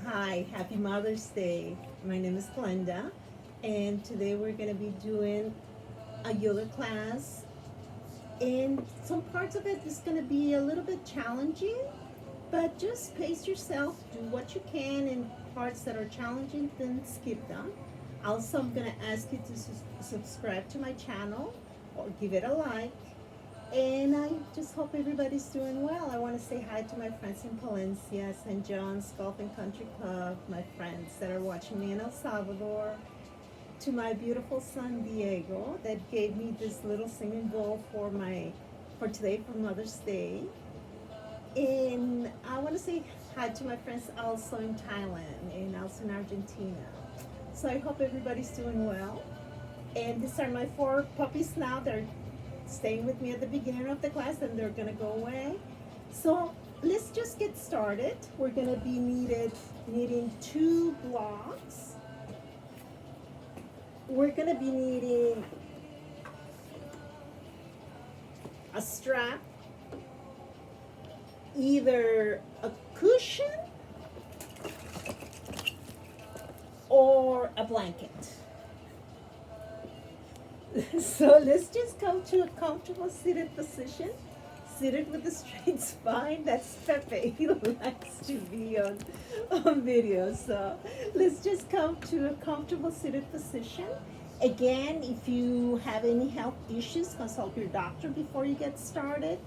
Hi, happy Mother's Day. My name is Glenda, and today we're going to be doing a yoga class. And some parts of it is going to be a little bit challenging, but just pace yourself, do what you can, and parts that are challenging, then skip them. Also, I'm going to ask you to subscribe to my channel or give it a like. And I just hope everybody's doing well. I want to say hi to my friends in Palencia, St. John's Golf and Country Club, my friends that are watching me in El Salvador, to my beautiful son Diego that gave me this little singing bowl for today for Mother's Day. And I want to say hi to my friends also in Thailand and also in Argentina. So I hope everybody's doing well. And these are my four puppies now. They're staying with me at the beginning of the class and they're gonna go away. So let's just get started. We're gonna be needing two blocks. We're gonna be needing a strap, either a cushion or a blanket. So let's just come to a comfortable seated position. Seated with a straight spine. That's Pepe. He likes to be on video. So let's just come to a comfortable seated position. Again, if you have any health issues, consult your doctor before you get started.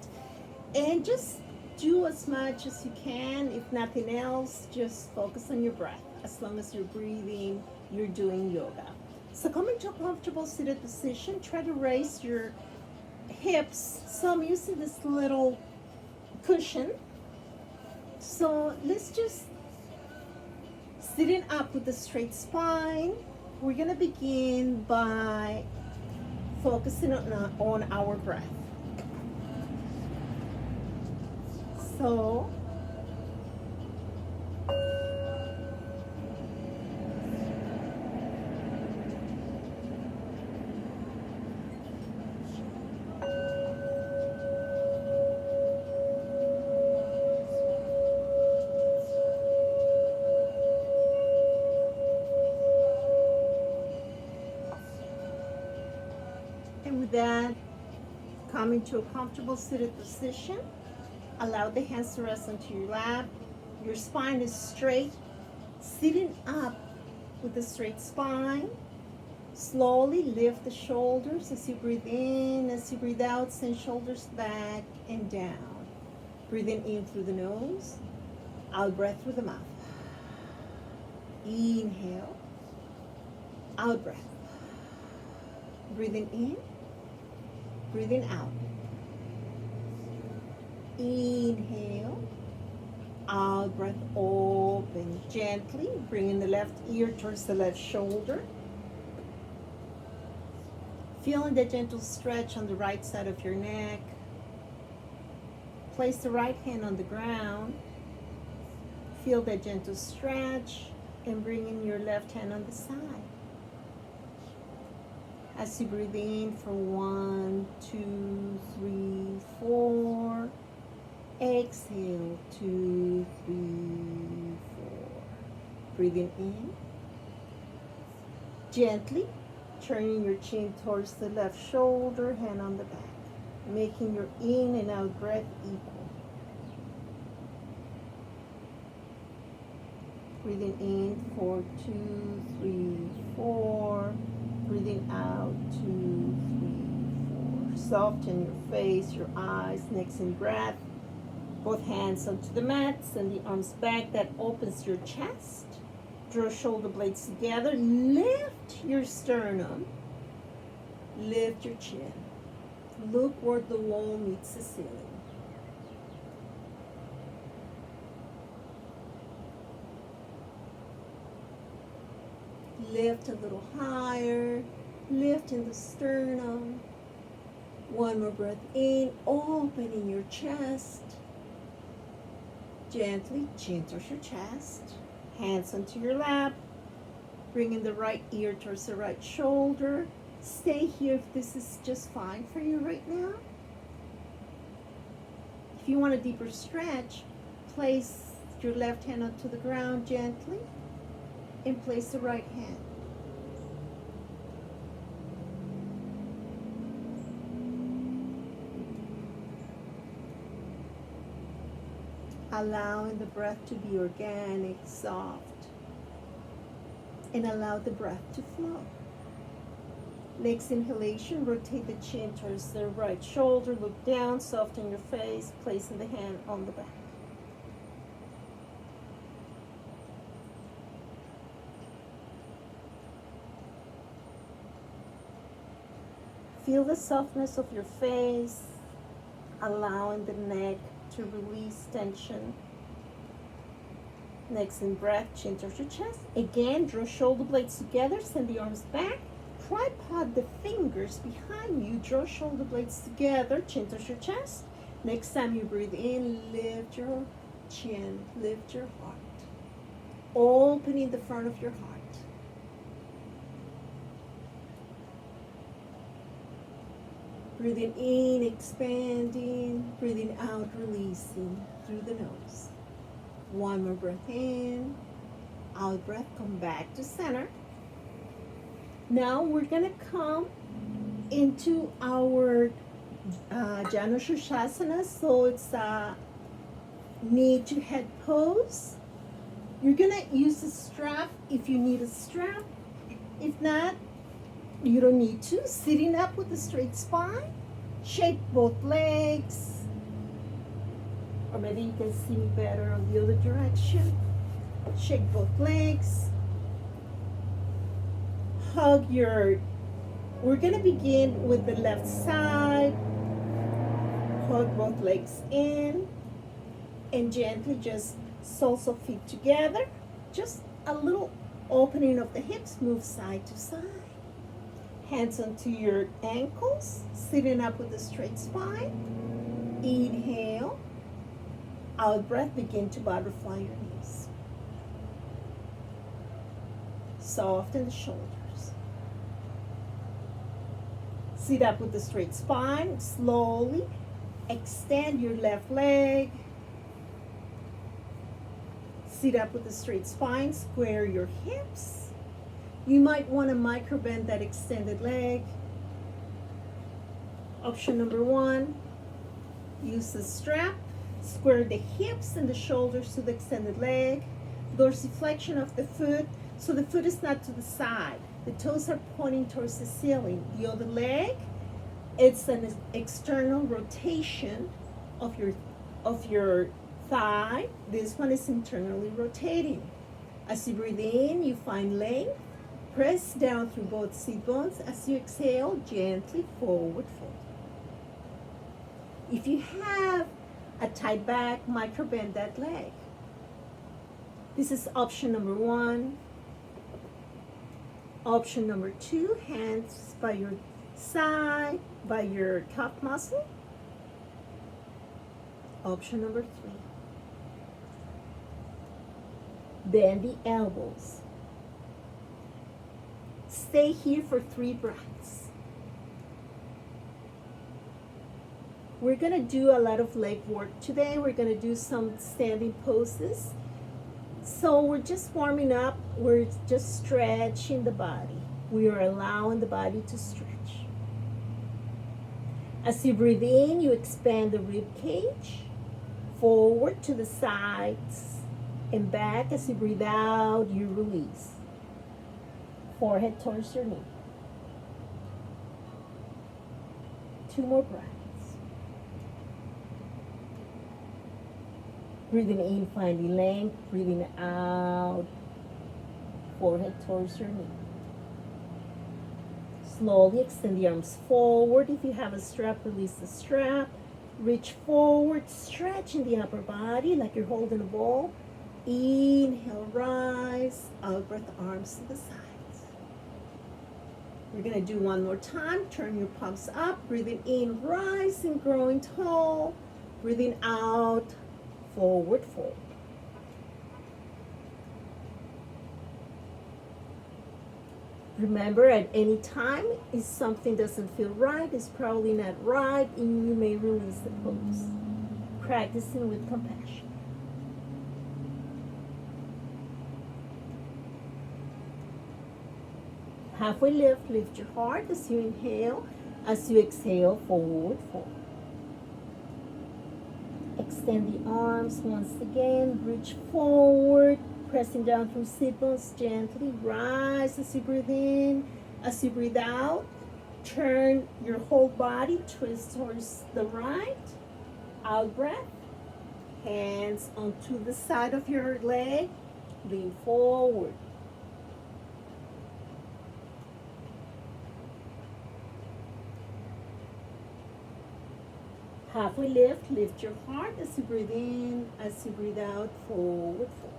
And just do as much as you can. If nothing else, just focus on your breath. As long as you're breathing, you're doing yoga. So coming to a comfortable seated position, try to raise your hips. So I'm using this little cushion. So let's just sitting up with a straight spine. We're gonna begin by focusing on our breath. So and with that, coming to a comfortable seated position, allow the hands to rest onto your lap. Your spine is straight, sitting up with a straight spine. Slowly lift the shoulders as you breathe in, as you breathe out, send shoulders back and down. Breathing in through the nose, out breath through the mouth. Inhale, out breath. Breathing in, breathing out. Inhale, out breath, open gently, bringing the left ear towards the left shoulder. Feeling the gentle stretch on the right side of your neck. Place the right hand on the ground. Feel that gentle stretch and bring in your left hand on the side. As you breathe in for 1, 2, 3, 4. Exhale, 2, 3, 4. Breathing in. Gently turning your chin towards the left shoulder, hand on the back, making your in and out breath equal. Breathing in for 2, 3, 4. Breathing out 2, 3, 4. Soften your face, your eyes, next in breath. Both hands onto the mat, send the arms back. That opens your chest. Draw shoulder blades together. Lift your sternum. Lift your chin. Look where the wall meets the ceiling. Lift a little higher. Lift in the sternum. One more breath in, opening your chest. Gently, chin towards your chest. Hands onto your lap. Bringing the right ear towards the right shoulder. Stay here if this is just fine for you right now. If you want a deeper stretch, place Lift your left hand onto the ground gently and place the right hand. Allowing the breath to be organic, soft, and allow the breath to flow. Next inhalation, rotate the chin towards the right shoulder, look down, soften your face, placing the hand on the back. Feel the softness of your face, allowing the neck to release tension. Next in breath, chin towards your chest. Again, draw shoulder blades together, send the arms back. Tripod the fingers behind you, draw shoulder blades together, chin towards your chest. Next time you breathe in, lift your chin, lift your heart. Opening the front of your heart. Breathing in, expanding, breathing out, releasing through the nose. One more breath in, out breath, come back to center. Now we're gonna come into our Janu Sirsasana, so it's a knee to head pose. You're gonna use a strap if you need a strap. If not, you don't need to. Sitting up with a straight spine, shake both legs, or maybe you can see me better on the other direction. Shake both legs. Hug your, we're gonna begin with the left side. Hug both legs in and gently just soles of feet together. Just a little opening of the hips, move side to side. Hands onto your ankles, sitting up with a straight spine. Inhale. Out breath, begin to butterfly your knees. Soften the shoulders. Sit up with a straight spine. Slowly extend your left leg. Sit up with a straight spine. Square your hips. You might want to micro bend that extended leg. Option number one, use the strap. Square the hips and the shoulders to the extended leg. Dorsiflexion of the foot, so the foot is not to the side. The toes are pointing towards the ceiling. The other leg, it's an external rotation of your thigh. This one is internally rotating. As you breathe in, you find length. Press down through both seat bones. As you exhale, gently forward fold. If you have a tight back, micro bend that leg. This is option number one. Option number two, hands by your side, by your calf muscle. Option number three, bend the elbows. Stay here for 3 breaths. We're going to do a lot of leg work today. We're going to do some standing poses. So we're just warming up. We're just stretching the body. We are allowing the body to stretch. As you breathe in, you expand the rib cage, forward to the sides and back. As you breathe out, you release. Forehead towards your knee. 2 more breaths. Breathing in, finding length. Breathing out, forehead towards your knee. Slowly extend the arms forward. If you have a strap, release the strap. Reach forward, stretch in the upper body like you're holding a ball. Inhale, rise. Out breath, arms to the sides. We're going to do one more time. Turn your palms up. Breathing in, rising, growing tall. Breathing out, forward fold. Remember, at any time, if something doesn't feel right, it's probably not right, and you may release the pose. Practicing with compassion. Halfway lift your heart as you inhale. As you exhale, forward fold. Extend the arms once again, reach forward, pressing down through sit bones, gently rise as you breathe in. As you breathe out, turn your whole body, twist towards the right, out breath, hands onto the side of your leg, lean forward. Halfway lift your heart as you breathe in, as you breathe out, forward fold.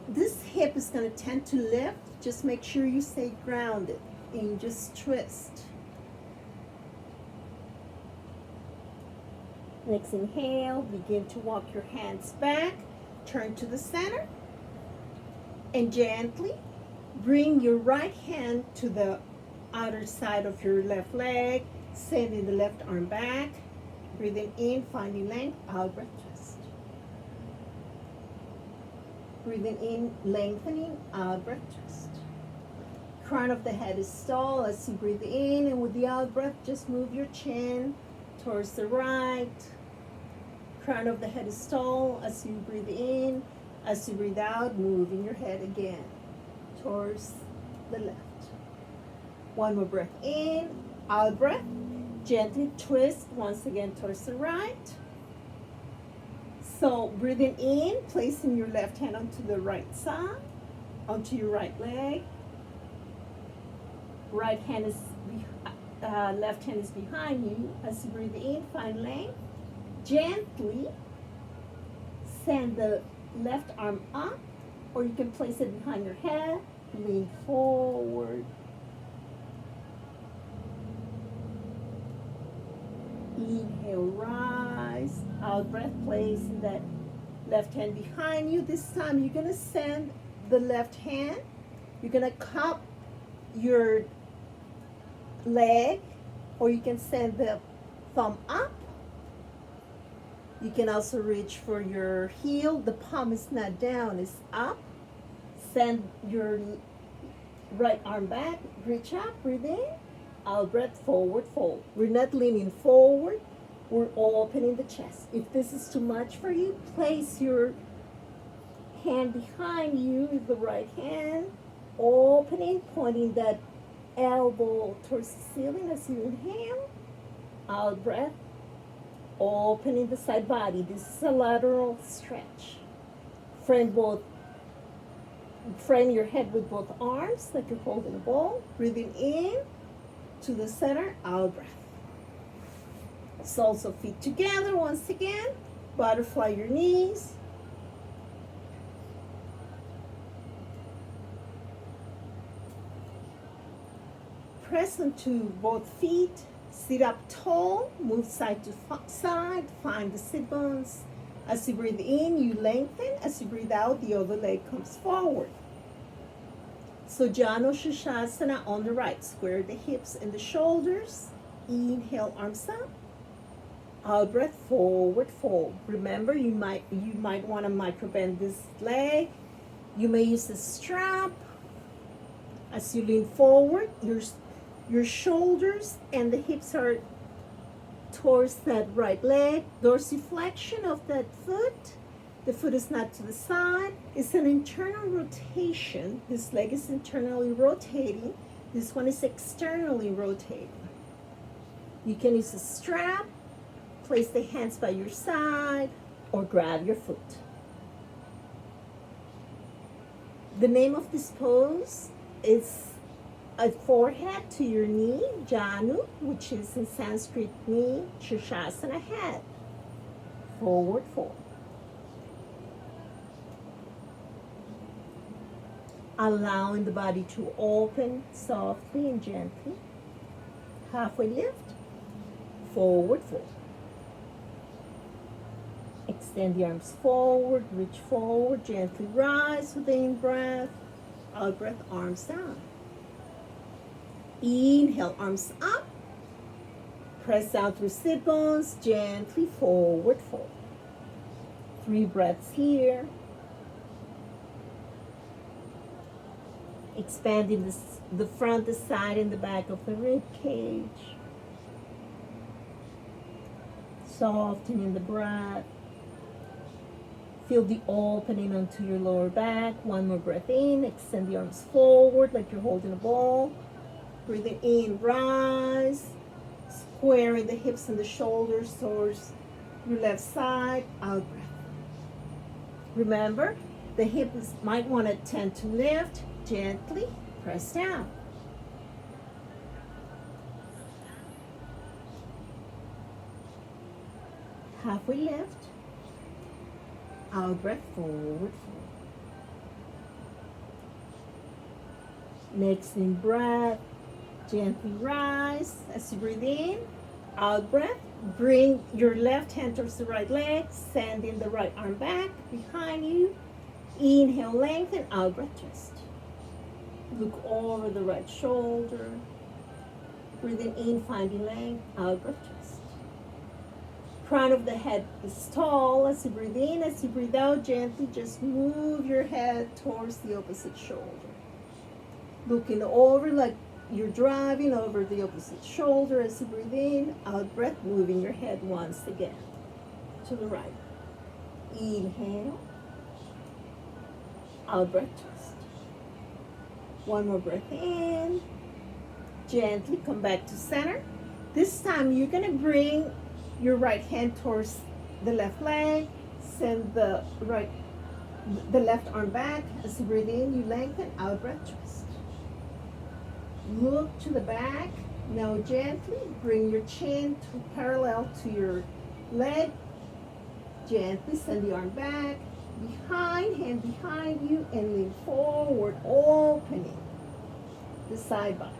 This hip is going to tend to lift. Just make sure you stay grounded and just twist. Next inhale, begin to walk your hands back, turn to the center, and gently bring your right hand to the outer side of your left leg, sending the left arm back, breathing in, finding length, out breath, twist. Breathing in, lengthening, out breath, twist. Crown of the head is tall as you breathe in, and with the out breath, just move your chin towards the right. Crown of the head is tall as you breathe in. As you breathe out, moving your head again towards the left. One more breath in, out breath. Gently twist once again towards the right. So breathing in, placing your left hand onto the right side, onto your right leg. Right hand is left hand is behind you. As you breathe in, find length. Gently send the left arm up, or you can place it behind your head. Lean forward. Inhale, rise. Out breath, placing that left hand behind you. This time you're going to send the left hand. You're going to cup your leg, or you can send the thumb up. You can also reach for your heel. The palm is not down, it's up. Send your right arm back, reach up, breathe in. Out breath, forward fold. We're not leaning forward, we're opening the chest. If this is too much for you, place your hand behind you with the right hand, opening, pointing that elbow towards the ceiling as you inhale. Out breath, opening the side body. This is a lateral stretch. Frame your head with both arms like you're holding a ball. Breathing in to the center, out breath. Soles of feet together once again. Butterfly your knees. Press onto both feet. Sit up tall, move side to side, find the sit bones. As you breathe in, you lengthen. As you breathe out, the other leg comes forward. So Janu Shirshasana on the right. Square the hips and the shoulders. Inhale, arms up. Out breath, forward fold. Remember, you might want to micro bend this leg. You may use a strap. As you lean forward, your shoulders and the hips are towards that right leg. Dorsiflexion of that foot. The foot is not to the side. It's an internal rotation. This leg is internally rotating. This one is externally rotating. You can use a strap, place the hands by your side, or grab your foot. The name of this pose is a forehead to your knee, Janu, which is in Sanskrit knee, Shirshasana head. Forward fold. Allowing the body to open softly and gently. Halfway lift, forward fold. Extend the arms forward, reach forward, gently rise with the in-breath. Out-breath, arms down. Inhale, arms up. Press down through sit bones, gently forward fold. 3 breaths here. expanding the front, the side, and the back of the rib cage. Softening the breath. Feel the opening onto your lower back. One more breath in. Extend the arms forward like you're holding a ball. Breathing in, rise. Squaring the hips and the shoulders towards your left side. Out breath. Remember, the hips might want to tend to lift. Gently press down. Halfway lift. Out breath, forward. Next in breath, gently rise as you breathe in. Out breath, bring your left hand towards the right leg, sending the right arm back behind you. Inhale, lengthen, out breath, twist. Look over the right shoulder. Breathing in, finding length, out breath, twist. Crown of the head is tall as you breathe in. As you breathe out, gently just move your head towards the opposite shoulder. Looking over like you're driving over the opposite shoulder as you breathe in. Out breath, moving your head once again to the right. Inhale. Out breath, twist. One more breath in. Gently come back to center. This time you're going to bring your right hand towards the left leg. Send the left arm back. As you breathe in, you lengthen. Out breath, twist. Look to the back. Now gently bring your chin to parallel to your leg. Gently send the arm back. Behind, hand behind you, and lean forward, opening the side body.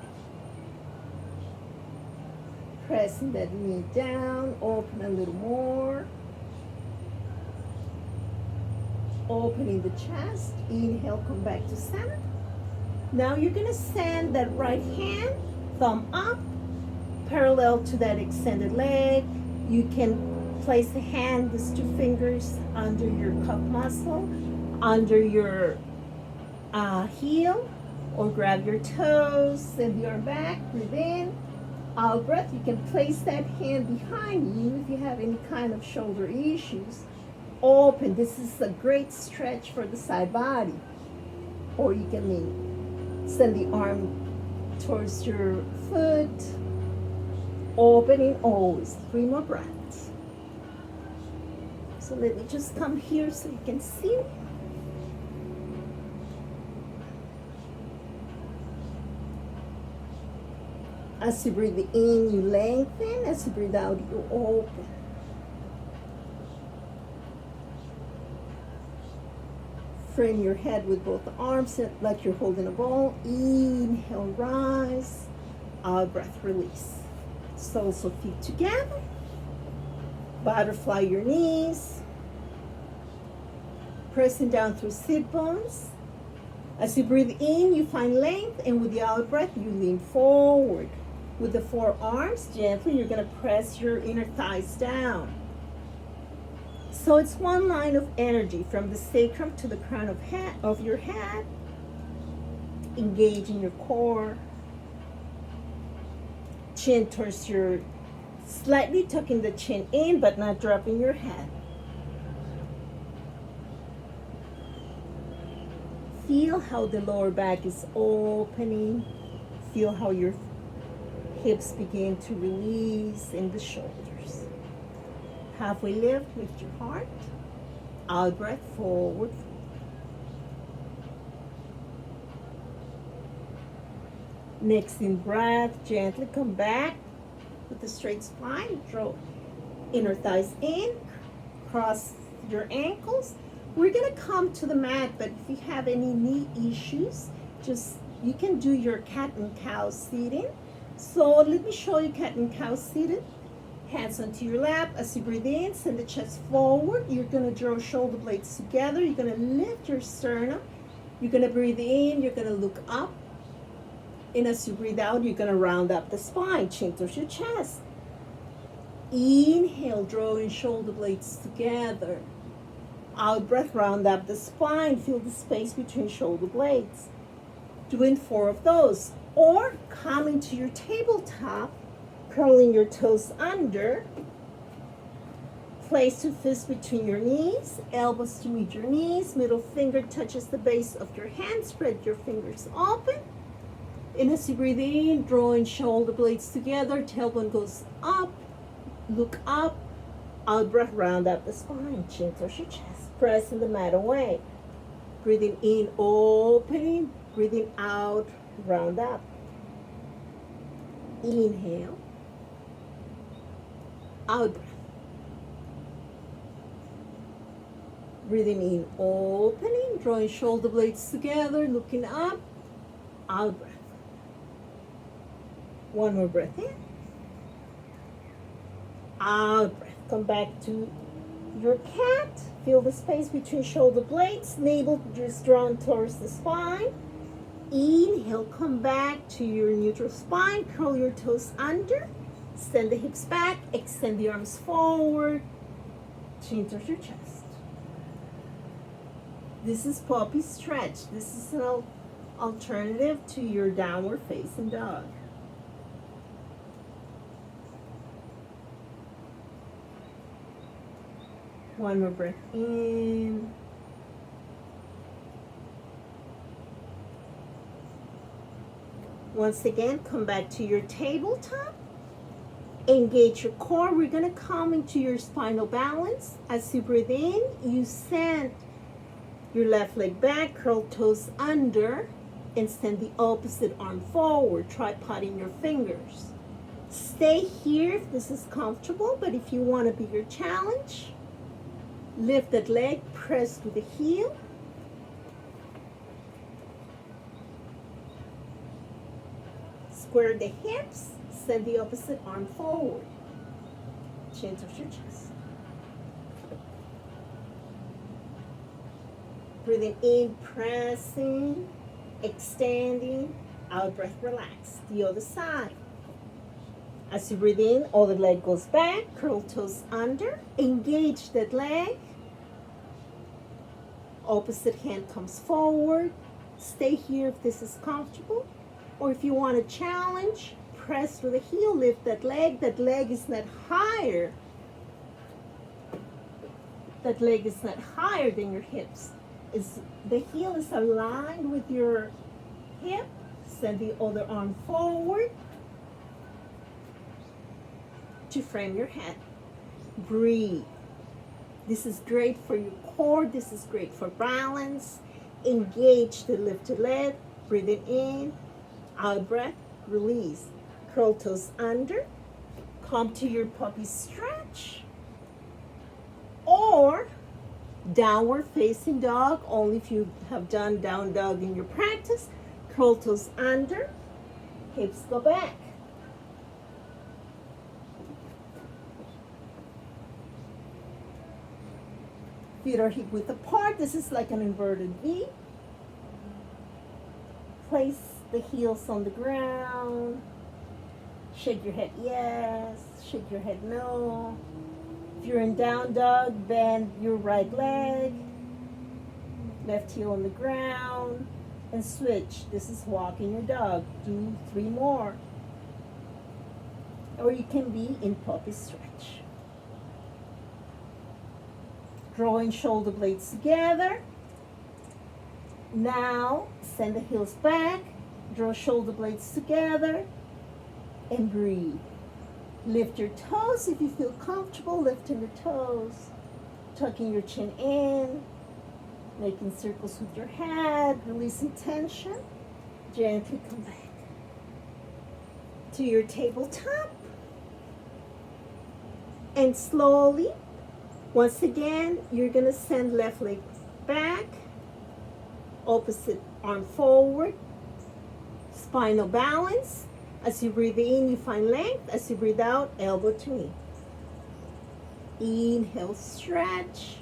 Pressing that knee down, open a little more. Opening the chest. Inhale, come back to center. Now you're going to send that right hand, thumb up, parallel to that extended leg. You can place the hand, these two fingers, under your cup muscle, under your heel, or grab your toes, send the arm back, breathe in. Out breath, you can place that hand behind you if you have any kind of shoulder issues. Open. This is a great stretch for the side body. Or you can send the arm towards your foot. Opening always. 3 more breaths. So let me just come here so you can see. As you breathe in, you lengthen. As you breathe out, you open. Frame your head with both arms like you're holding a ball. Inhale, rise. Out breath, release. Soles of feet together. Butterfly your knees. Pressing down through sit bones. As you breathe in, you find length, and with the out breath, you lean forward. With the forearms, gently, you're going to press your inner thighs down. So it's one line of energy from the sacrum to the crown of your head, engaging your core. Chin towards your, slightly tucking the chin in, but not dropping your head. Feel how the lower back is opening. Feel how your hips begin to release in the shoulders. Halfway lift your heart. Out breath, forward. Next in breath, gently come back with a straight spine. Draw inner thighs in. Cross your ankles. We're going to come to the mat, but if you have any knee issues, you can do your cat and cow seating. So let me show you cat and cow seated. Hands onto your lap. As you breathe in, send the chest forward. You're going to draw shoulder blades together. You're going to lift your sternum. You're going to breathe in. You're going to look up. And as you breathe out, you're going to round up the spine. Chin towards your chest. Inhale, drawing shoulder blades together. Out breath, round up the spine. Feel the space between shoulder blades. doing 4 of those. Or coming to your tabletop, curling your toes under, place 2 fists between your knees, elbows to meet your knees, middle finger touches the base of your hand, spread your fingers open. And as you breathe in, drawing shoulder blades together, tailbone goes up, look up, out breath, round up the spine, chin towards your chest, pressing the mat away. Breathing in, opening, breathing out, round up. Inhale, out breath. Breathing in, opening, drawing shoulder blades together, looking up, out breath. One more breath in, out breath. Come back to your cat. Feel the space between shoulder blades, navel just drawn towards the spine. Inhale, come back to your neutral spine, curl your toes under, extend the hips back, extend the arms forward, chin towards your chest. This is puppy stretch. This is an alternative to your downward facing dog. One more breath in. Once again, come back to your tabletop. Engage your core. We're going to come into your spinal balance. As you breathe in, you send your left leg back, curl toes under, and send the opposite arm forward, tripoding your fingers. Stay here if this is comfortable, but if you want a bigger challenge, lift that leg, press with the heel. Square the hips, send the opposite arm forward. Chin towards your chest. Breathing in, pressing, extending, out breath, relax. The other side. As you breathe in, all the leg goes back, curl toes under, engage that leg. Opposite hand comes forward. Stay here if this is comfortable. Or if you want a challenge, press with the heel, lift that leg. That leg is not higher. That leg is not higher than your hips. The heel is aligned with your hip. Send the other arm forward to frame your head. Breathe. This is great for your core. This is great for balance. Engage the lifted leg. Breathing in, out breath, release. Curl toes under. Come to your puppy stretch. Or downward facing dog, only if you have done down dog in your practice. Curl toes under, hips go back. Feet are hip width apart. This is like an inverted V. Place the heels on the ground. Shake your head yes, shake your head no. If you're in down dog, bend your right leg, left heel on the ground, and switch. This is walking your dog. Do 3 more. Or you can be in puppy stretch. Drawing shoulder blades together. Now, send the heels back, draw shoulder blades together, and breathe. Lift your toes if you feel comfortable, lifting the toes, tucking your chin in, making circles with your head, releasing tension. Gently come back to your tabletop. And slowly, once again, you're gonna send left leg back, opposite arm forward, spinal balance. As you breathe in, you find length. As you breathe out, elbow to knee. Inhale, stretch.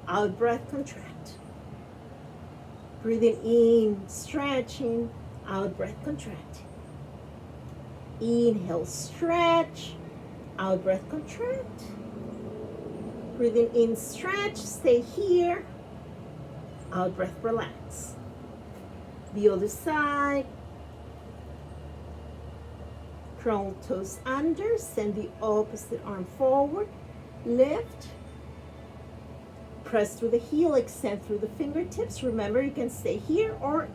Out breath, contract. Breathing in, stretching. Out breath, contract. Inhale, stretch. Out breath, contract. Breathing in, stretch. Stay here. Out breath, relax. The other side. Curl toes under, send the opposite arm forward, lift, press through the heel, extend through the fingertips. Remember, you can stay here or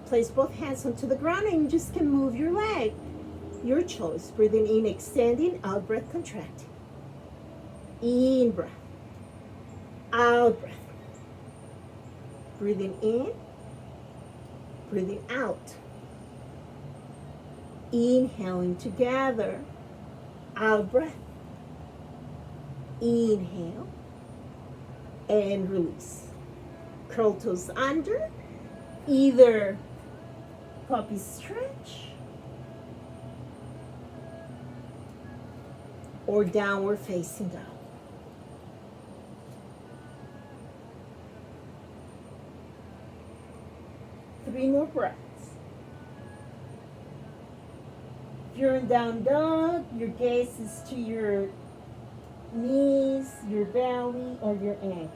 place both hands onto the ground and you just can move your leg. Your choice. Breathing in, extending, out breath, contracting. In breath, out breath. Breathing in, breathing out. Inhaling together, out breath. Inhale and release. Curl toes under, either puppy stretch or downward facing dog. Three more breaths. If you're in down dog, your gaze is to your knees, your belly, or your ankles.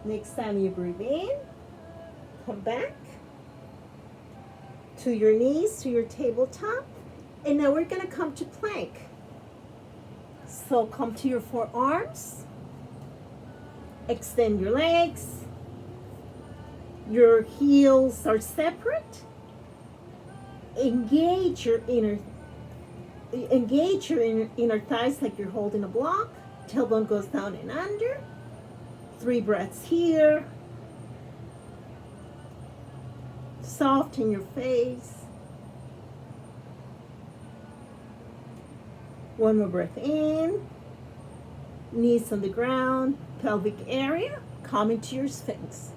Next time you breathe in, come back to your knees, to your tabletop. And now we're going to come to plank. So come to your forearms. Extend your legs. Your heels are separate. Engage your inner thighs like you're holding a block. Tailbone goes down and under. 3 breaths here. Soften your face. 1 more breath in. Knees on the ground, pelvic area. Come into your sphinx.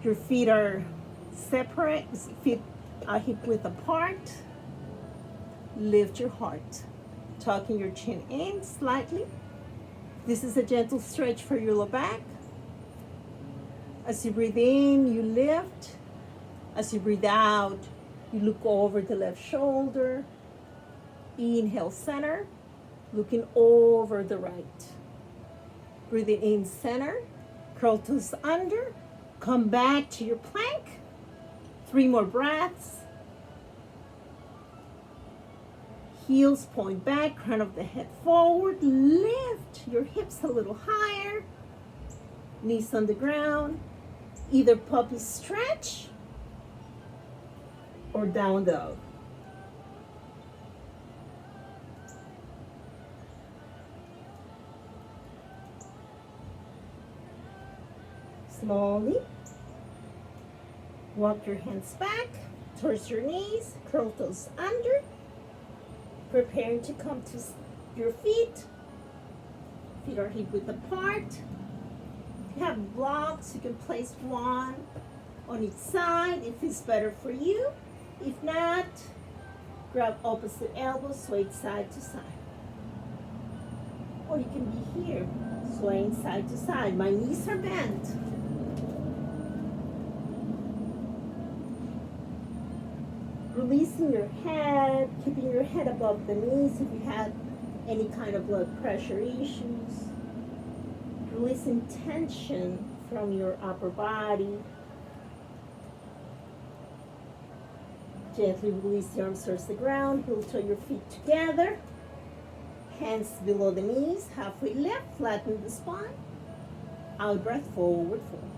Your feet are separate, feet are hip width apart. Lift your heart. Tucking your chin in slightly. This is a gentle stretch for your low back. As you breathe in, you lift. As you breathe out, you look over the left shoulder. Inhale, center. Looking over the right. Breathing in, center. Curl toes under. Come back to your plank. 3 more breaths. Heels point back, crown of the head forward. Lift your hips a little higher. Knees on the ground. Either puppy stretch or down dog. Slowly walk your hands back towards your knees, curl toes under, preparing to come to your feet. Feet are hip width apart. If you have blocks, you can place one on each side if it's better for you. If not, grab opposite elbows, sway side to side. Or you can be here, swaying side to side. My knees are bent. Releasing your head, keeping your head above the knees if you had any kind of blood pressure issues. Releasing tension from your upper body. Gently release the arms towards the ground. Heel toe your feet together. Hands below the knees, halfway lift, flatten the spine. Out breath, forward fold.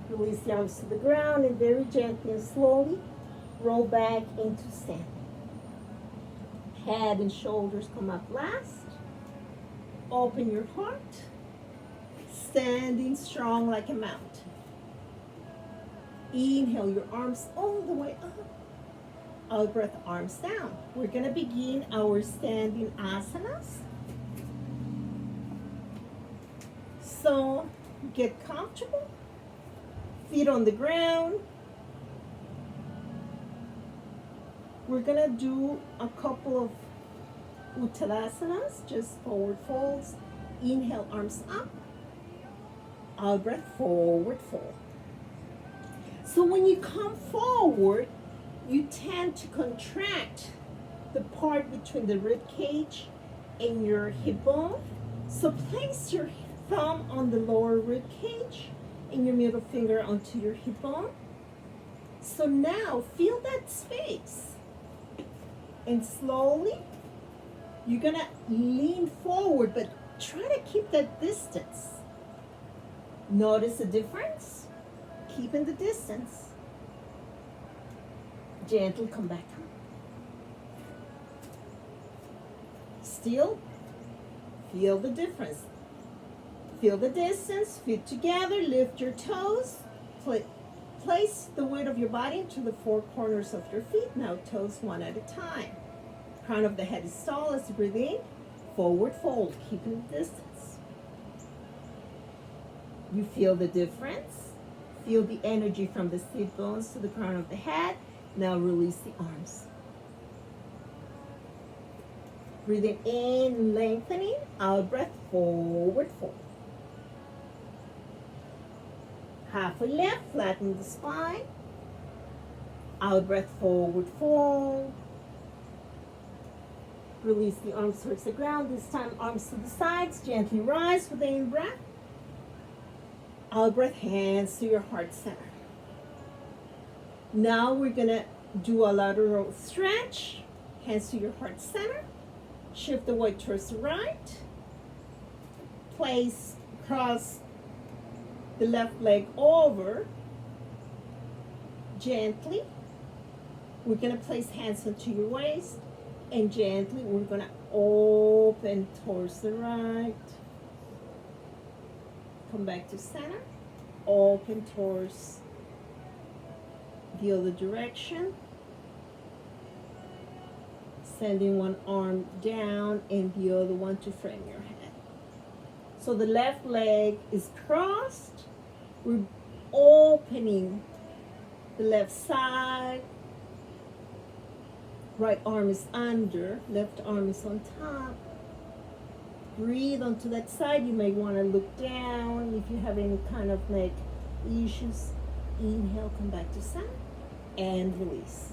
Release the arms to the ground and very gently and slowly roll back into stand. Head and shoulders come up last. Open your heart. Standing strong like a mountain. Inhale your arms all the way up. Out breath, arms down. We're going to begin our standing asanas. So get comfortable. Feet on the ground. We're going to do a couple of uttarasanas, just forward folds. Inhale, arms up. Out breath, forward fold. So when you come forward, you tend to contract the part between the rib cage and your hip bone. So place your thumb on the lower rib cage and your middle finger onto your hip bone. So now feel that space. And slowly, you're gonna lean forward, but try to keep that distance. Notice the difference? Keeping the distance. Gently come back up. Still, feel the difference. Feel the distance, feet together, lift your toes. Place the weight of your body into the four corners of your feet. Now toes one at a time. Crown of the head is tall as you breathe in. Forward fold, keeping the distance. You feel the difference. Feel the energy from the sit bones to the crown of the head. Now release the arms. Breathing in, lengthening. Out breath, forward fold. Halfway lift, flatten the spine. Out breath, forward fold. Release the arms towards the ground. This time, arms to the sides. Gently rise with the in-breath. Out-breath, hands to your heart center. Now we're going to do a lateral stretch. Hands to your heart center. Shift the weight towards the right. Cross the left leg over. Gently. We're going to place hands onto your waist. And gently, we're going to open towards the right. Come back to center. Open towards the other direction. Sending one arm down and the other one to frame your head. So the left leg is crossed. We're opening the left side. Right arm is under, left arm is on top. Breathe onto that side. You may want to look down if you have any kind of like issues. Inhale, come back to center, and release.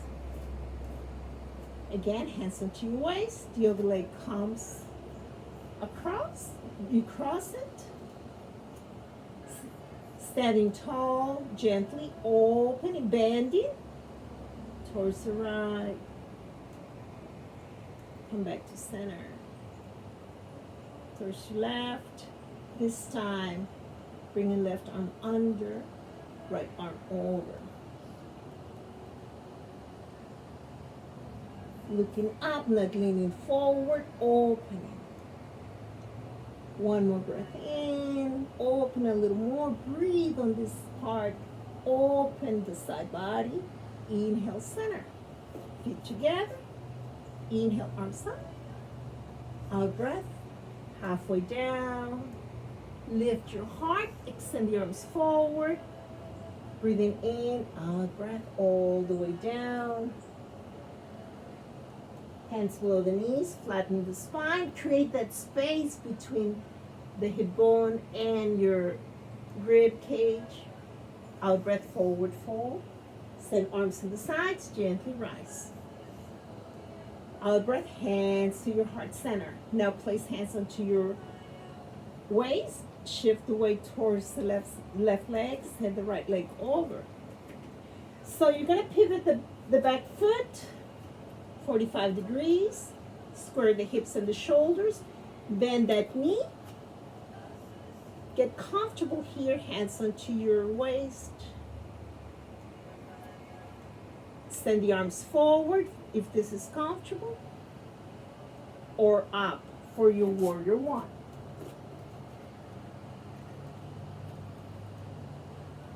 Again, hands onto your waist. The other leg comes across. You cross it. Standing tall, gently opening, bending towards the right. Come back to center. Towards your left. This time, bringing left arm under, right arm over. Looking up, not leaning forward, opening. One more breath in, open a little more, breathe on this part, open the side body, inhale, center, feet together, inhale, arms up, out breath, halfway down, lift your heart, extend the arms forward, breathing in, out breath, all the way down. Hands below the knees, flatten the spine, create that space between the hip bone and your rib cage. Out breath, forward fold. Send arms to the sides, gently rise. Out breath, hands to your heart center. Now place hands onto your waist. Shift the weight towards the left leg, send the right leg over. So you're gonna pivot the back foot 45 degrees, square the hips and the shoulders, bend that knee, get comfortable here, hands onto your waist, send the arms forward if this is comfortable, or up for your warrior one.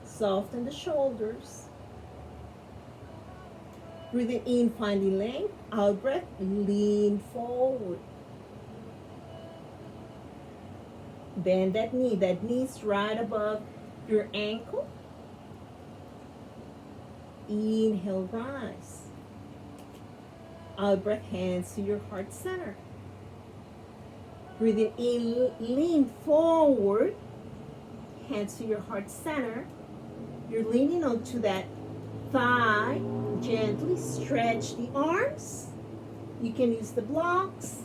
Soften the shoulders. Breathing in, finding length. Out breath, lean forward. Bend that knee. That knee's right above your ankle. Inhale, rise. Out breath, hands to your heart center. Breathing in, lean forward. Hands to your heart center. You're leaning onto that thigh. Gently stretch the arms. You can use the blocks.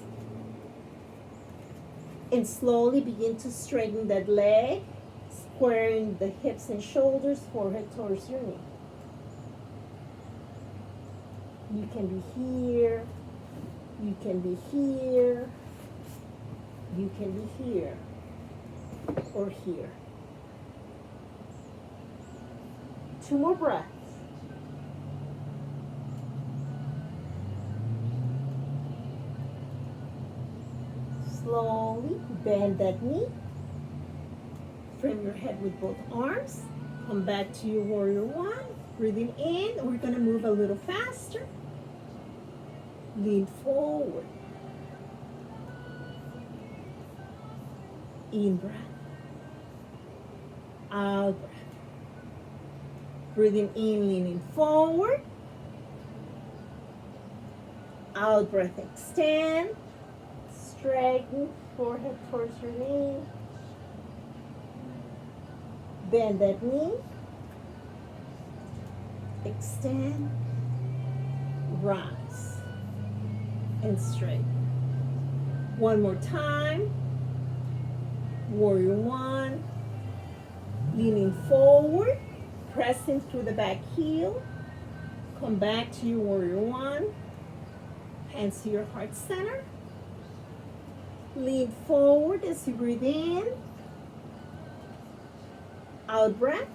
And slowly begin to straighten that leg, squaring the hips and shoulders, forehead towards your knee. You can be here, you can be here, you can be here, or here. 2 more breaths. Slowly bend that knee. Frame your head with both arms. Come back to your warrior one. Breathing in. We're going to move a little faster. Lean forward. In breath. Out breath. Breathing in, leaning forward. Out breath, extend. Straighten forehead towards your knee. Bend that knee. Extend. Rise. And straighten. One more time. Warrior one. Leaning forward. Pressing through the back heel. Come back to your warrior one. Hands to your heart center. Lean forward as you breathe in. Out breath.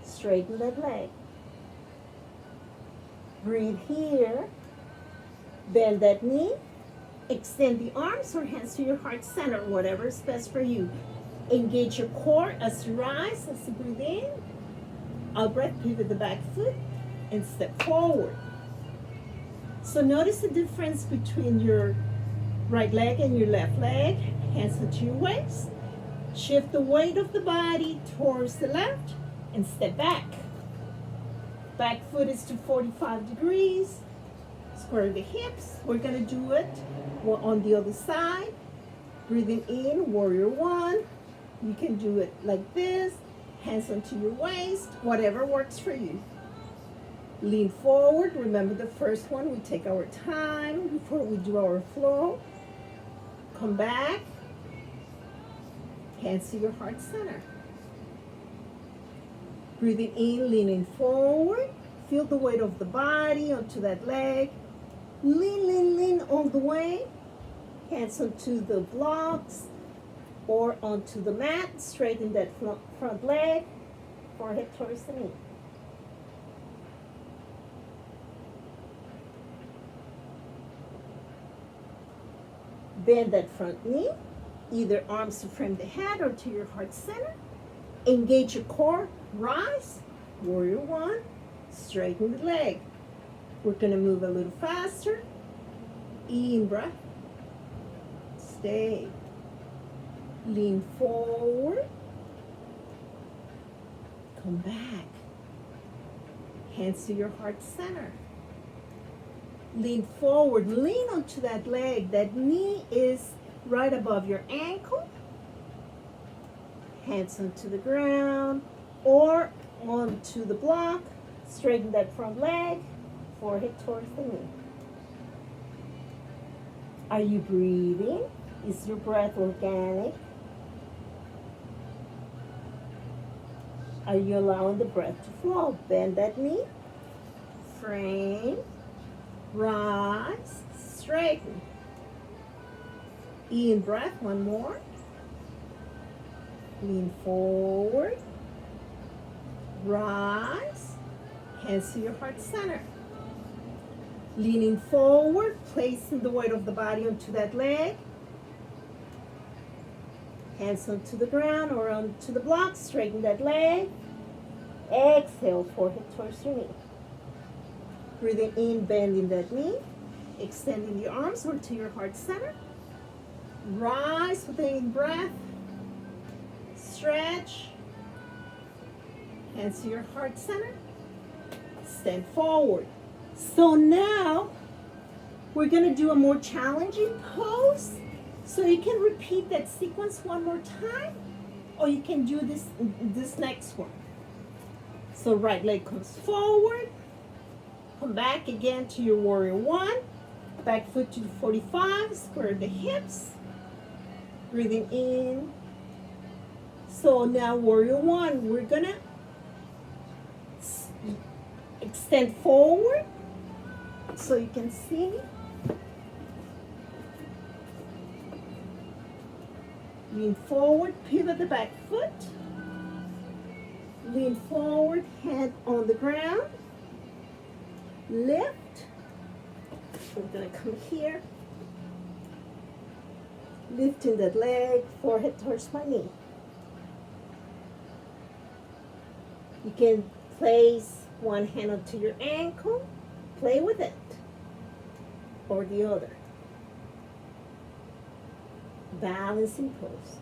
Straighten that leg. Breathe here. Bend that knee. Extend the arms or hands to your heart center, whatever is best for you. Engage your core as you rise, as you breathe in. Out breath, pivot the back foot and step forward. So notice the difference between your right leg and your left leg. Hands to your waist. Shift the weight of the body towards the left and step back. Back foot is to 45 degrees. Square the hips. We're going to do it on the other side. Breathing in, warrior one. You can do it like this. Hands onto your waist. Whatever works for you. Lean forward. Remember the first one, we take our time before we do our flow. Come back. Hands to your heart center. Breathing in, leaning forward. Feel the weight of the body onto that leg. Lean, lean, lean all the way. Hands onto the blocks or onto the mat. Straighten that front leg. Forehead towards the knee. Bend that front knee. Either arms to frame the head or to your heart center. Engage your core. Rise. Warrior one. Straighten the leg. We're going to move a little faster. In breath. Stay. Lean forward. Come back. Hands to your heart center. Lean forward. Lean onto that leg. That knee is right above your ankle. Hands onto the ground or onto the block. Straighten that front leg. Forehead towards the knee. Are you breathing? Is your breath organic? Are you allowing the breath to flow? Bend that knee. Frame. Rise. Straighten. In breath. One more. Lean forward. Rise. Hands to your heart center. Leaning forward, placing the weight of the body onto that leg. Hands onto the ground or onto the block. Straighten that leg. Exhale, forehead towards your knee. Breathing in, bending that knee. Extending the arms or to your heart center. Rise with a breath. Stretch. Hands to your heart center. Stand forward. So now we're going to do a more challenging pose. So you can repeat that sequence one more time, or you can do this next one. So right leg comes forward. Come back again to your warrior one. Back foot to 45. Square the hips. Breathing in. So now warrior one, we're going to extend forward so you can see me. Lean forward, pivot the back foot. Lean forward, hand on the ground. Lift. I'm gonna come here. Lifting that leg, forehead towards my knee. You can place one hand onto your ankle, play with it, or the other. Balancing pose.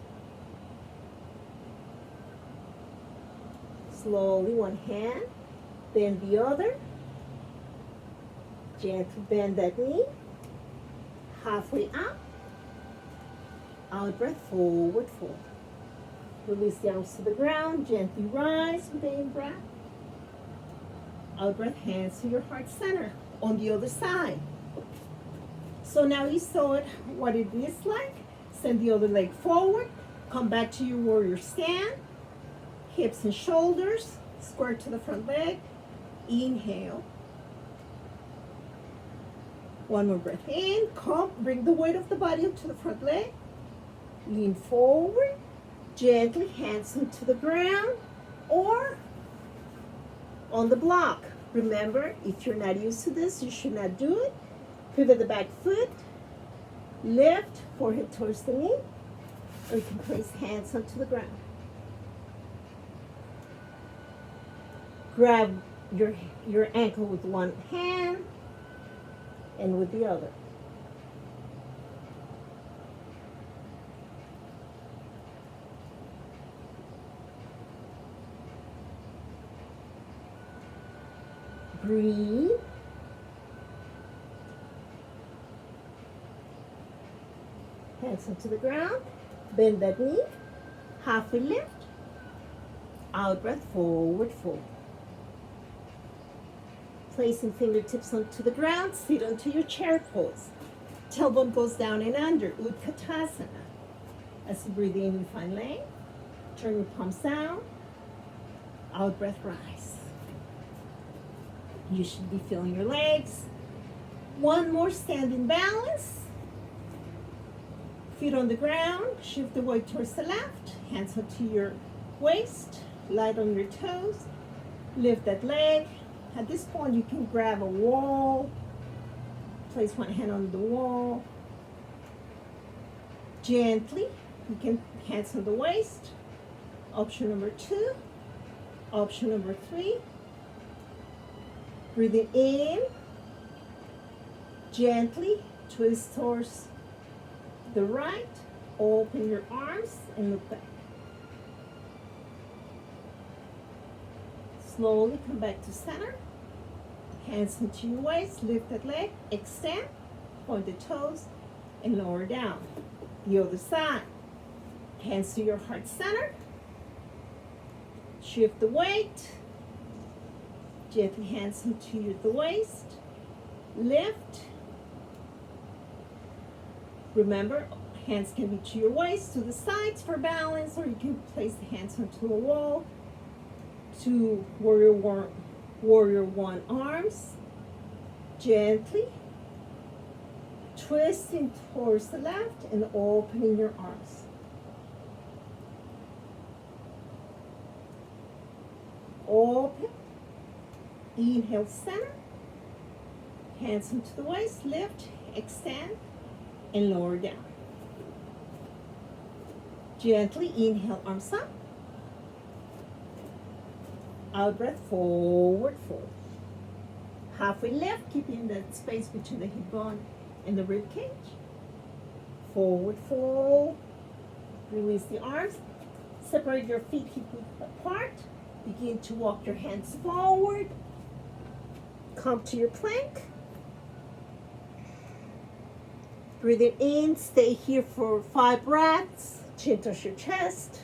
Slowly one hand, then the other. Gently bend that knee, halfway up. Out breath, forward fold. Release the arms to the ground, gently rise with the in-breath. Out breath, hands to your heart center. On the other side. So now you saw it, what it is like. Send the other leg forward. Come back to your warrior stand. Hips and shoulders, square to the front leg. Inhale. One more breath in. Come, bring the weight of the body up to the front leg. Lean forward. Gently, hands into the ground or on the block. Remember, if you're not used to this, you should not do it. Pivot the back foot. Lift, forehead towards the knee. Or you can place hands onto the ground. Grab your ankle with one hand and with the other. Breathe. Hands onto the ground. Bend that knee. Halfway lift. Out breath, forward fold. Placing fingertips onto the ground. Sit onto your chair pose. Tailbone goes down and under. Utkatasana. As you breathe in, you find length. Turn your palms down. Out breath, rise. You should be feeling your legs. One more standing balance. Feet on the ground. Shift the weight towards the left. Hands up to your waist. Light on your toes. Lift that leg. At this point, you can grab a wall. Place one hand on the wall. Gently. You can hands on the waist. Option number 2. Option number 3. Breathing in, gently twist towards the right, open your arms and look back. Slowly come back to center, hands into your waist, lift that leg, extend, point the toes and lower down. The other side, hands to your heart center, shift the weight. Gently hands into the waist, lift. Remember, hands can be to your waist, to the sides for balance, or you can place the hands onto a wall to warrior one arms. Gently twisting towards the left and opening your arms. Open. Inhale, center. Hands into the waist, lift, extend, and lower down. Gently inhale, arms up. Out breath, forward fold. Halfway lift, keeping that space between the hip bone and the rib cage. Forward fold. Release the arms. Separate your feet hip width apart. Begin to walk your hands forward. Come to your plank. Breathing in, stay here for 5 breaths. Chin touch your chest.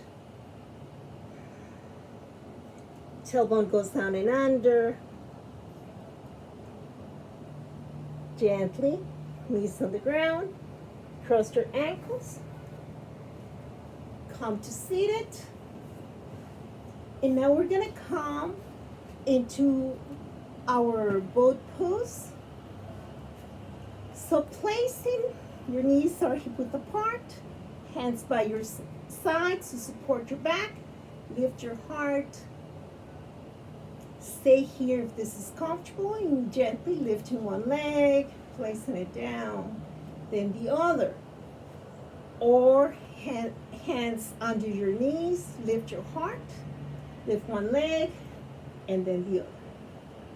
Tailbone goes down and under. Gently, knees on the ground. Cross your ankles. Come to seated. And now we're gonna come into our boat pose. So placing your knees are hip width apart, hands by your sides to support your back, lift your heart. Stay here if this is comfortable, and gently lifting one leg, placing it down, then the other. Or hands under your knees, lift your heart, lift one leg, and then the other.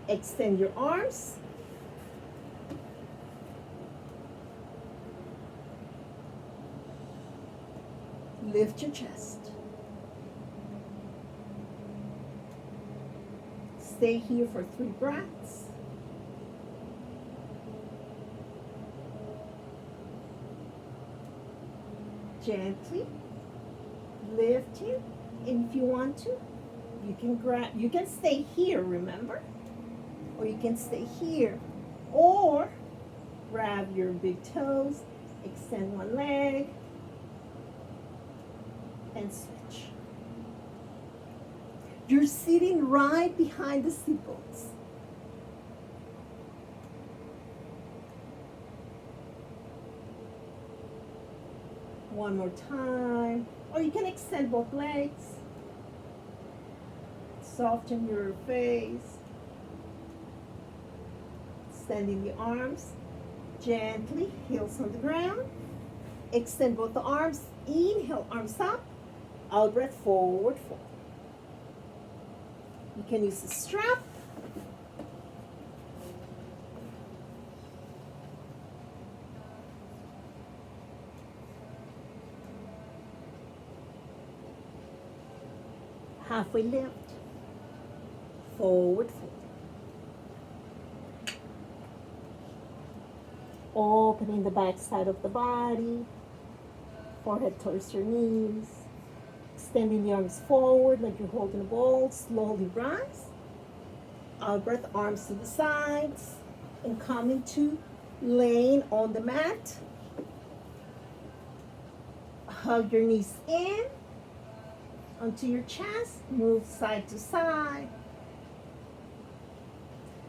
Extend your arms. Lift your chest. Stay here for 3 breaths. Gently lifting, and if you want to, you can stay here, remember? Or you can stay here, or grab your big toes, extend one leg, and switch. You're sitting right behind the seatbelts. One more time. Or you can extend both legs. Soften your face. Extending the arms. Gently, heels on the ground. Extend both the arms. Inhale, arms up. Out breath, forward fold. You can use a strap. Halfway lift, forward fold. Opening the back side of the body, forehead towards your knees. Extending the arms forward like you're holding a ball. Slowly rise. Out breath, arms to the sides. And coming to laying on the mat. Hug your knees in onto your chest. Move side to side.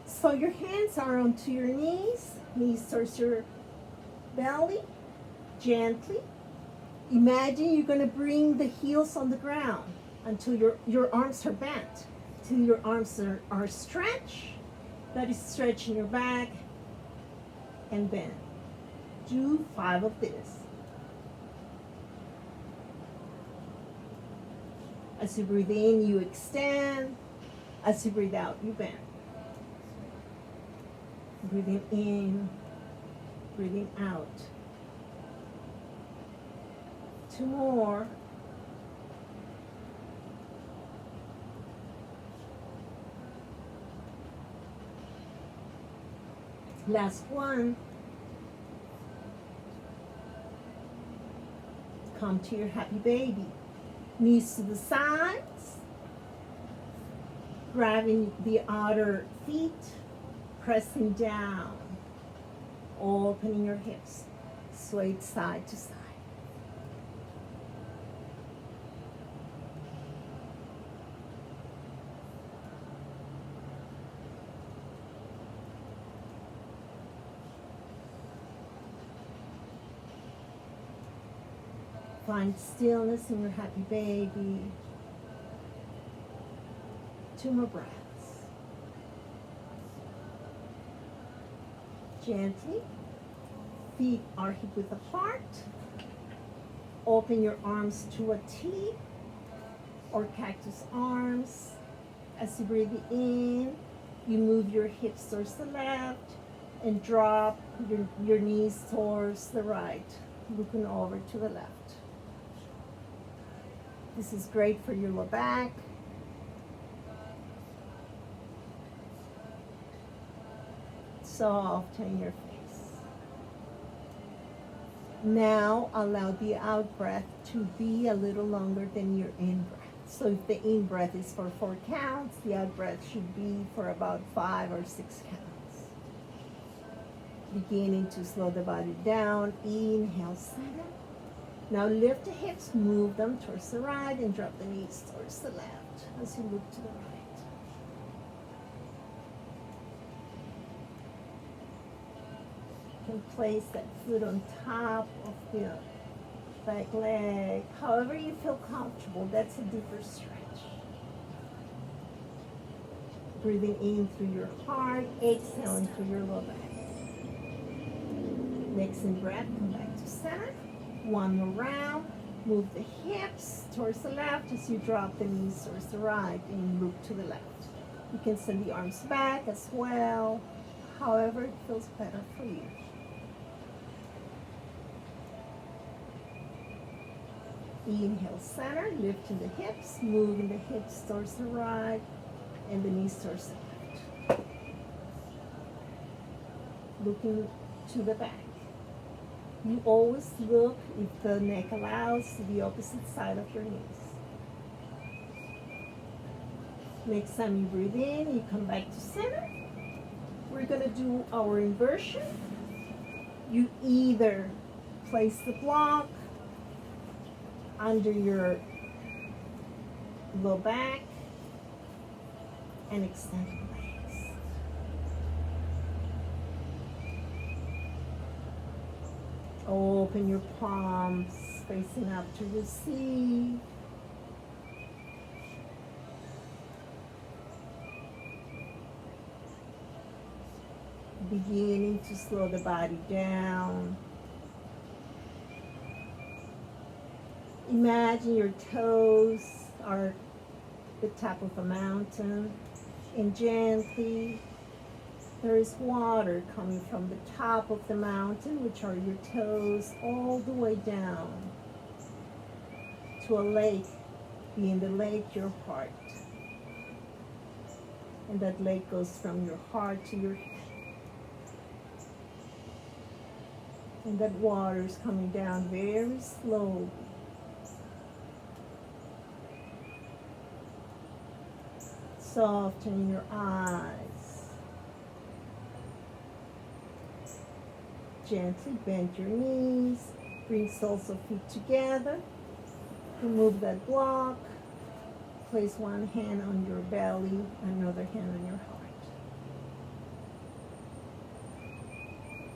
So your hands are onto your knees. Knees towards your belly. Gently. Imagine you're going to bring the heels on the ground until your arms are bent, till your arms are stretched. That is stretching your back and bend. Do 5 of this. As you breathe in, you extend. As you breathe out, you bend. Breathing in, breathing out. 2 more. Last one. Come to your happy baby. Knees to the sides. Grabbing the outer feet. Pressing down. Opening your hips. Sway side to side. Find stillness in your happy baby. 2 more breaths. Gently. Feet are hip width apart. Open your arms to a T or cactus arms. As you breathe in, you move your hips towards the left and drop your knees towards the right, looking over to the left. This is great for your lower back. Soften your face. Now allow the out breath to be a little longer than your in breath. So if the in breath is for 4 counts, the out breath should be for about 5 or 6 counts. Beginning to slow the body down. Inhale, center. Now lift the hips, move them towards the right, and drop the knees towards the left as you look to the right. can place that foot on top of the back leg. However you feel comfortable, that's a deeper stretch. Breathing in through your heart, exhaling through your lower back. Next in breath, come back to center. One more round. Move the hips towards the left as you drop the knees towards the right and look to the left. You can send the arms back as well, however it feels better for you. Inhale, center, lifting the hips, moving the hips towards the right and the knees towards the left. Looking to the back. You always look, if the neck allows, to the opposite side of your knees. Next time you breathe in, you come back to center. We're gonna do our inversion. You either place the block under your low back and extend your legs. Open your palms, facing up to receive. Beginning to slow the body down. Imagine your toes are the top of a mountain, and gently there is water coming from the top of the mountain, which are your toes, all the way down to a lake, being the lake your heart. And that lake goes from your heart to your head. And that water is coming down very slowly. Soften your eyes. Gently bend your knees. Bring soles of feet together. Remove that block. Place one hand on your belly, another hand on your heart.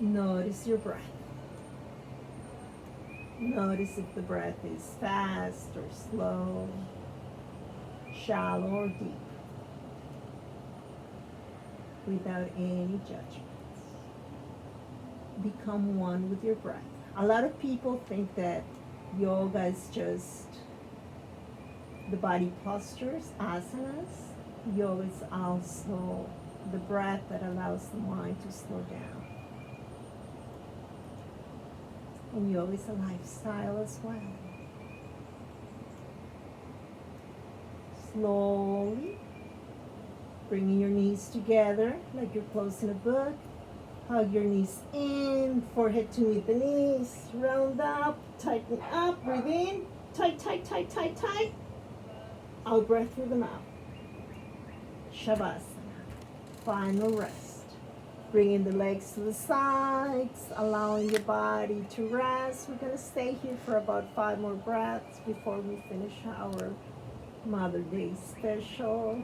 Notice your breath. Notice if the breath is fast or slow, shallow or deep, without any judgments. Become one with your breath. A lot of people think that yoga is just the body postures, asanas. Yoga is also the breath that allows the mind to slow down. And yoga is a lifestyle as well. Slowly bringing your knees together like you're closing a book. Hug your knees in, forehead to meet the knees. Round up, tighten up, breathe in. Tight, tight, tight, tight, tight. Out breath through the mouth. Shavasana. Final rest. Bringing the legs to the sides, allowing your body to rest. We're going to stay here for about 5 more breaths before we finish our Mother Day special.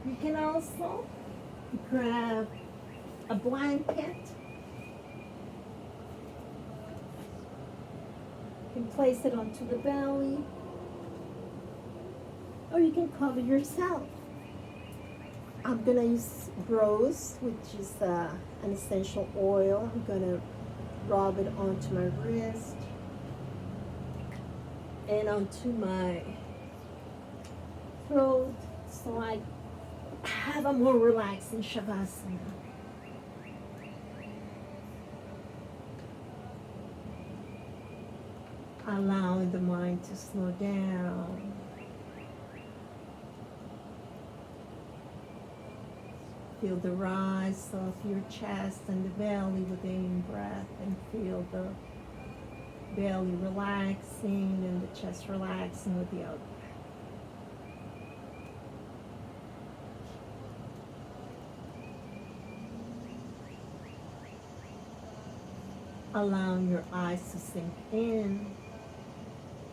You can also grab a blanket. You can place it onto the belly, or you can cover yourself. I'm gonna use rose, which is an essential oil. I'm gonna rub it onto my wrist and onto my throat, so I have a more relaxing shavasana. Allowing the mind to slow down. Feel the rise of your chest and the belly with the in-breath, and feel the belly relaxing and the chest relaxing with the out-breath. Allowing your eyes to sink in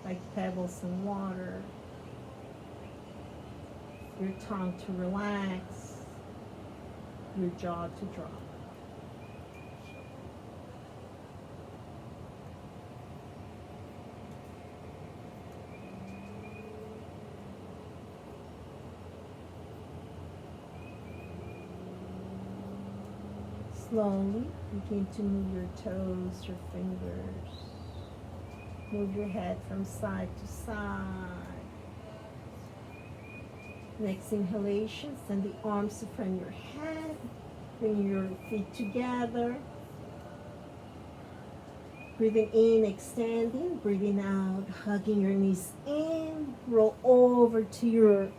like pebbles in water. Your tongue to relax. Your jaw to drop. Slowly begin to move your toes, your fingers. Move your head from side to side. Next inhalation, send the arms in front of your head. Bring your feet together. Breathing in, extending. Breathing out, hugging your knees in. Roll over to your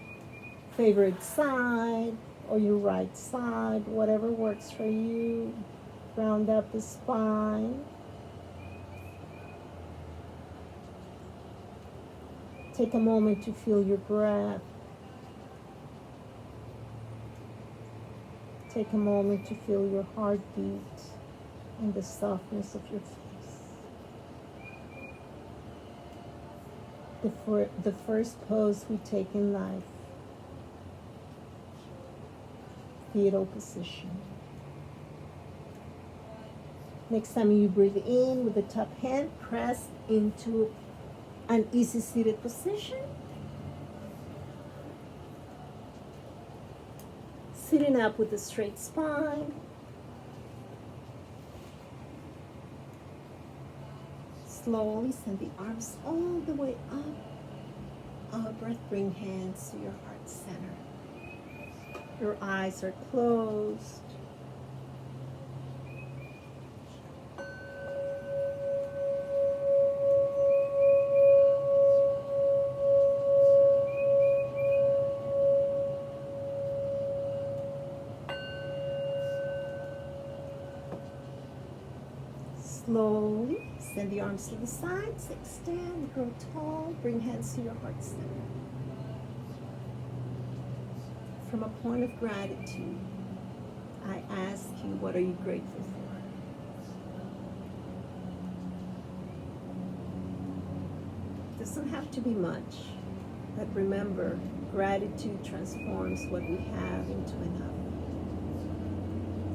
favorite side or your right side, whatever works for you. Round up the spine. Take a moment to feel your breath. Take a moment to feel your heartbeat and the softness of your face. The first pose we take in life, fetal position. Next time you breathe in with the top hand, press into an easy seated position. Sitting up with a straight spine. Slowly send the arms all the way up. Out breath, bring hands to your heart center. Your eyes are closed. Slowly send the arms to the sides, extend, grow tall, bring hands to your heart center. From a point of gratitude, I ask you, what are you grateful for? It doesn't have to be much, but remember, gratitude transforms what we have into enough.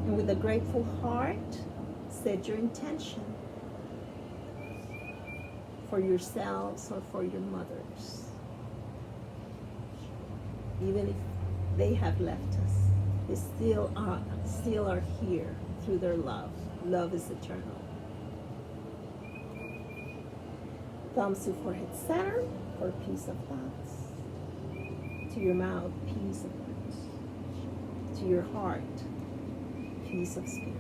And with a grateful heart, set your intention for yourselves or for your mothers. Even if they have left us, they still are here through their love. Love is eternal. Thumbs to forehead center for peace of thoughts. To your mouth, peace of words. To your heart, peace of spirit.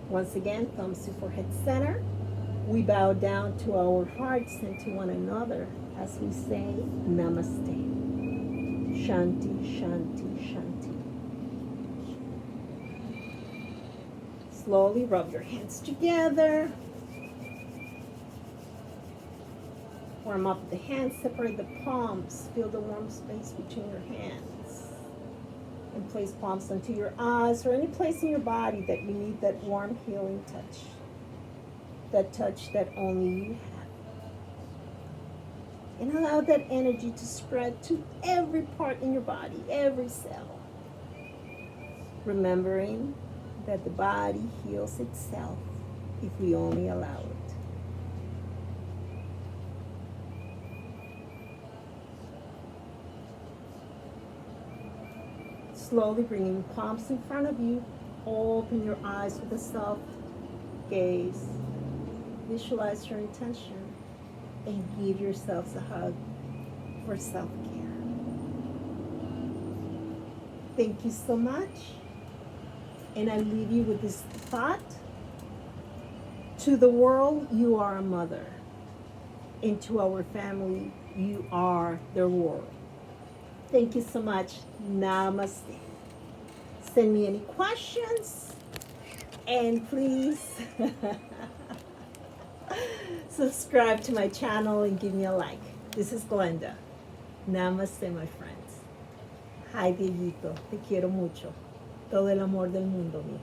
Once again, thumbs to forehead center. We bow down to our hearts and to one another as we say Namaste. Shanti, Shanti, Shanti. Slowly rub your hands together. Warm up the hands, separate the palms. Feel the warm space between your hands. And place palms onto your eyes or any place in your body that you need that warm healing touch. That touch that only you have. And allow that energy to spread to every part in your body, every cell. Remembering that the body heals itself if we only allow it. Slowly bringing palms in front of you. Open your eyes with a soft gaze. Visualize your intention and give yourselves a hug for self-care. Thank you so much. And I leave you with this thought. To the world, you are a mother. And to our family, you are their world. Thank you so much. Namaste. Send me any questions. And please subscribe to my channel and give me a like. This is Glenda. Namaste, my friends. Hi, Dieguito. Te quiero mucho. Todo el amor del mundo, mijo.